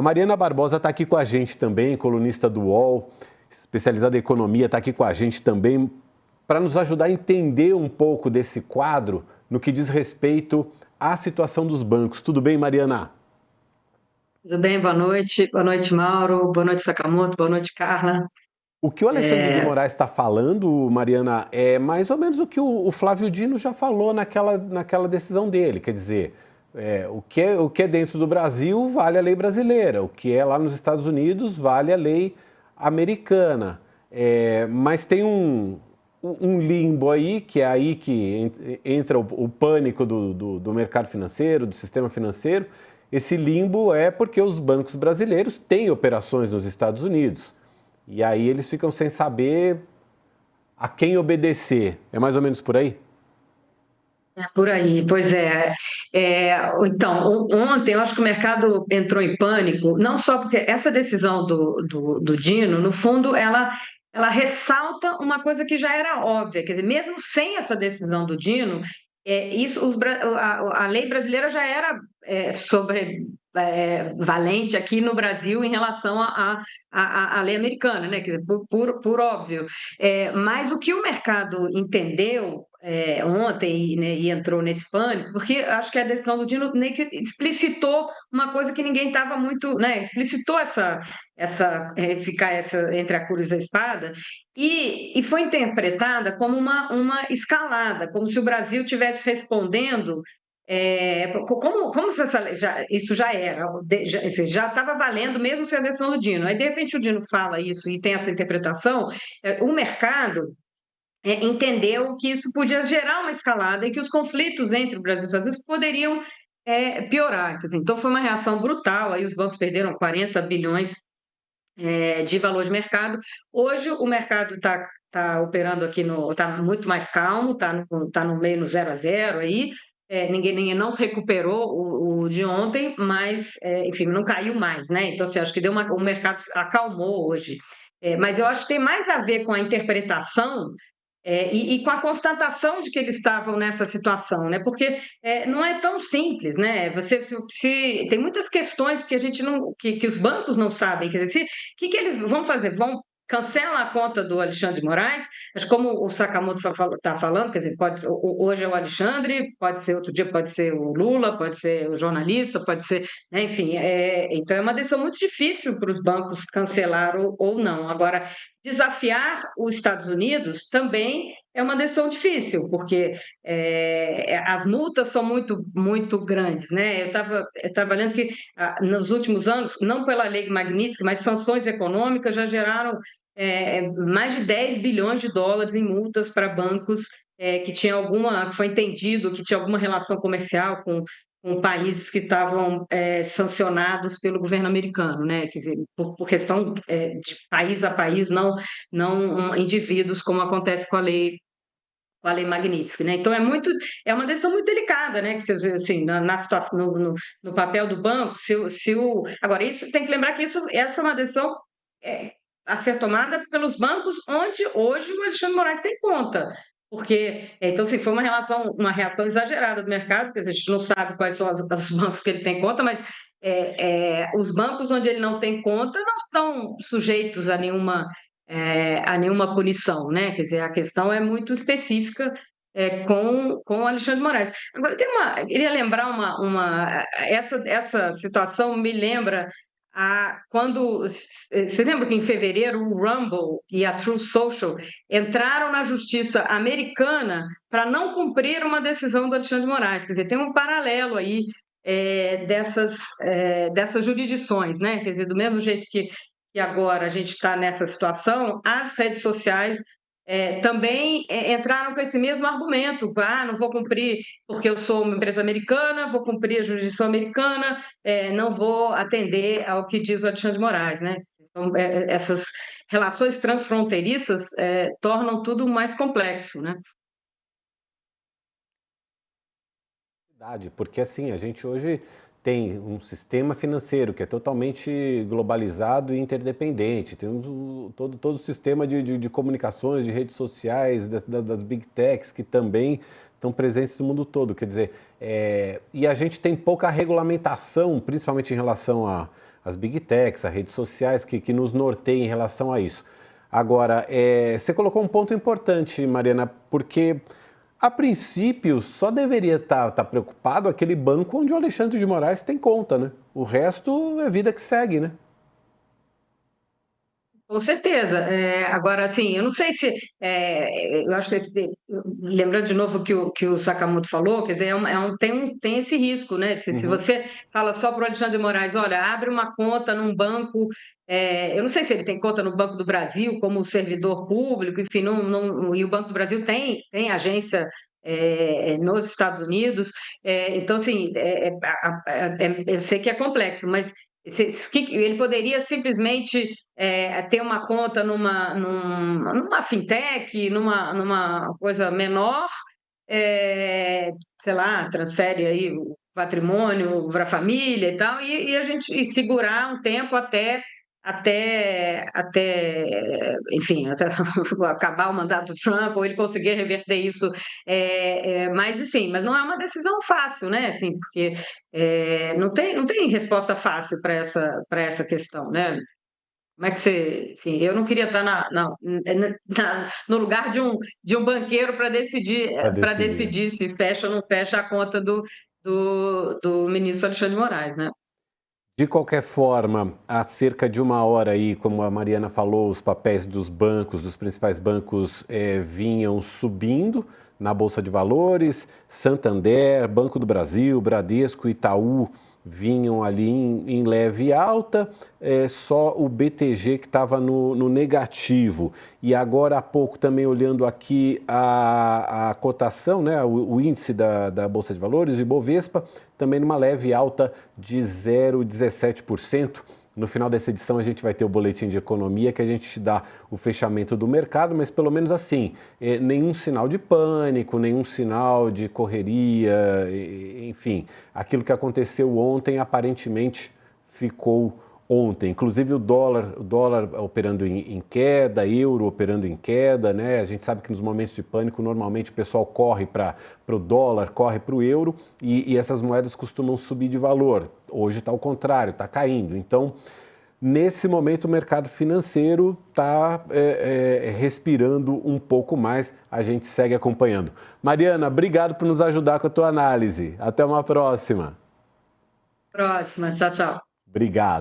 A Mariana Barbosa está aqui com a gente também, colunista do UOL, especializada em economia, está aqui com a gente também para nos ajudar a entender um pouco desse quadro no que diz respeito à situação dos bancos. Tudo bem, Mariana? Tudo bem? Boa noite. Boa noite, Mauro. Boa noite, Sakamoto. Boa noite, Carla. O que o Alexandre de É, Moraes está falando, Mariana, é mais ou menos o que o Flávio Dino já falou naquela decisão dele. Quer dizer, o que é dentro do Brasil vale a lei brasileira, o que é lá nos Estados Unidos vale a lei americana. Mas tem um limbo aí, que é aí que entra o pânico do mercado financeiro, do sistema financeiro. Esse limbo é porque os bancos brasileiros têm operações nos Estados Unidos. E aí eles ficam sem saber a quem obedecer. É mais ou menos por aí? por aí, pois é. Então, ontem eu acho que o mercado entrou em pânico, não só porque essa decisão do Dino, no fundo, ela ressalta uma coisa que já era óbvia, quer dizer, mesmo sem essa decisão do Dino, a lei brasileira já era valente aqui no Brasil em relação à lei americana, né? Quer dizer, por óbvio. Mas o que o mercado entendeu ontem, né, e entrou nesse pânico, porque acho que a decisão do Dino nem que explicitou uma coisa que ninguém estava muito, né, explicitou ficar essa entre a cruz e a espada, e foi interpretada como uma escalada, como se o Brasil estivesse respondendo como se isso já era, já estava valendo mesmo sem a decisão do Dino. Aí, de repente, o Dino fala isso e tem essa interpretação, o mercado entendeu que isso podia gerar uma escalada e que os conflitos entre o Brasil e os Estados Unidos poderiam piorar. Quer dizer, então, foi uma reação brutal, aí os bancos perderam 40 bilhões de valor de mercado. Hoje, o mercado está operando aqui, está muito mais calmo, está no meio no 0 a 0 aí, ninguém não se recuperou o de ontem, mas, enfim, não caiu mais, né? Então, assim, acho que o mercado acalmou hoje. Mas eu acho que tem mais a ver com a interpretação e com a constatação de que eles estavam nessa situação, né? Porque não é tão simples, né? Tem muitas questões que a gente não, que os bancos não sabem. Quer dizer, que eles vão fazer? Vão cancelar a conta do Alexandre de Moraes? Mas como o Sakamoto está falando, quer dizer, hoje é o Alexandre, pode ser outro dia, pode ser o Lula, pode ser o jornalista, pode ser, né? Enfim, então é uma decisão muito difícil para os bancos cancelar ou não. Agora, desafiar os Estados Unidos também é uma decisão difícil, porque as multas são muito grandes, né? Eu estava lendo que nos últimos anos, não pela lei Magnitsky, mas sanções econômicas já geraram mais de 10 bilhões de dólares em multas para bancos que foi entendido que tinha alguma relação comercial com países que estavam sancionados pelo governo americano, né? Quer dizer, por questão de país a país, não indivíduos, como acontece com a lei Magnitsky, né? Então é uma decisão muito delicada, né? Que assim, na situação, no papel do banco, agora isso tem que lembrar que essa é uma decisão a ser tomada pelos bancos onde hoje o Alexandre de Moraes tem conta. Porque, então, assim, foi uma reação exagerada do mercado, porque a gente não sabe quais são os bancos que ele tem conta, mas os bancos onde ele não tem conta não estão sujeitos a nenhuma punição, né? Quer dizer, a questão é muito específica com o Alexandre de Moraes. Agora, queria lembrar essa situação me lembra quando você lembra que em fevereiro o Rumble e a Truth Social entraram na justiça americana para não cumprir uma decisão do Alexandre de Moraes. Quer dizer, tem um paralelo aí dessas jurisdições, né? Quer dizer, do mesmo jeito que agora a gente está nessa situação, as redes sociais também entraram com esse mesmo argumento. Não vou cumprir porque eu sou uma empresa americana, vou cumprir a jurisdição americana, não vou atender ao que diz o Alexandre de Moraes, né? Então, essas relações transfronteiriças tornam tudo mais complexo, né? Verdade, porque assim, a gente hoje tem um sistema financeiro que é totalmente globalizado e interdependente. Tem todo o sistema de comunicações, de redes sociais, das big techs que também estão presentes no mundo todo. Quer dizer, e a gente tem pouca regulamentação, principalmente em relação as big techs, as redes sociais que nos norteiam em relação a isso. Agora, você colocou um ponto importante, Mariana, porque a princípio só deveria estar preocupado aquele banco onde o Alexandre de Moraes tem conta, né? O resto é vida que segue, né? Com certeza. Agora, assim, eu não sei se. Eu acho que lembrando de novo que o Sakamoto falou, quer dizer, tem esse risco, né? Se Uhum. você fala só para o Alexandre de Moraes, olha, abre uma conta num banco. Eu não sei se ele tem conta no Banco do Brasil como servidor público, enfim, e o Banco do Brasil tem agência. Nos Estados Unidos, então assim, eu sei que é complexo, mas ele poderia simplesmente ter uma conta numa fintech, numa coisa menor, sei lá, transfere aí o patrimônio para a família e tal, e a gente segurar um tempo enfim, até acabar o mandato do Trump, ou ele conseguir reverter isso, mas enfim, mas não é uma decisão fácil, né? Assim, porque não tem resposta fácil para essa questão, né? Como é que você. Enfim, eu não queria estar no lugar de um banqueiro para decidir, Para para decidir. decidir se fecha ou não fecha a conta do ministro Alexandre de Moraes, né? De qualquer forma, há cerca de uma hora aí, como a Mariana falou, os papéis dos bancos, dos principais bancos, vinham subindo na Bolsa de Valores. Santander, Banco do Brasil, Bradesco, Itaú vinham ali em leve alta, só o BTG que estava no negativo. E agora há pouco também olhando aqui a cotação, né, o índice da Bolsa de Valores, o Ibovespa, também numa leve alta de 0,17%. No final dessa edição a gente vai ter o boletim de economia que a gente te dá o fechamento do mercado, mas pelo menos assim, nenhum sinal de pânico, nenhum sinal de correria, enfim, aquilo que aconteceu ontem aparentemente ficou ontem. Inclusive o dólar operando em queda, euro operando em queda, né? A gente sabe que nos momentos de pânico normalmente o pessoal corre para o dólar, corre para o euro e essas moedas costumam subir de valor. Hoje está ao contrário, está caindo. Então, nesse momento o mercado financeiro está respirando um pouco mais. A gente segue acompanhando. Mariana, obrigado por nos ajudar com a tua análise. Até uma próxima. Próxima, tchau, tchau. Obrigado.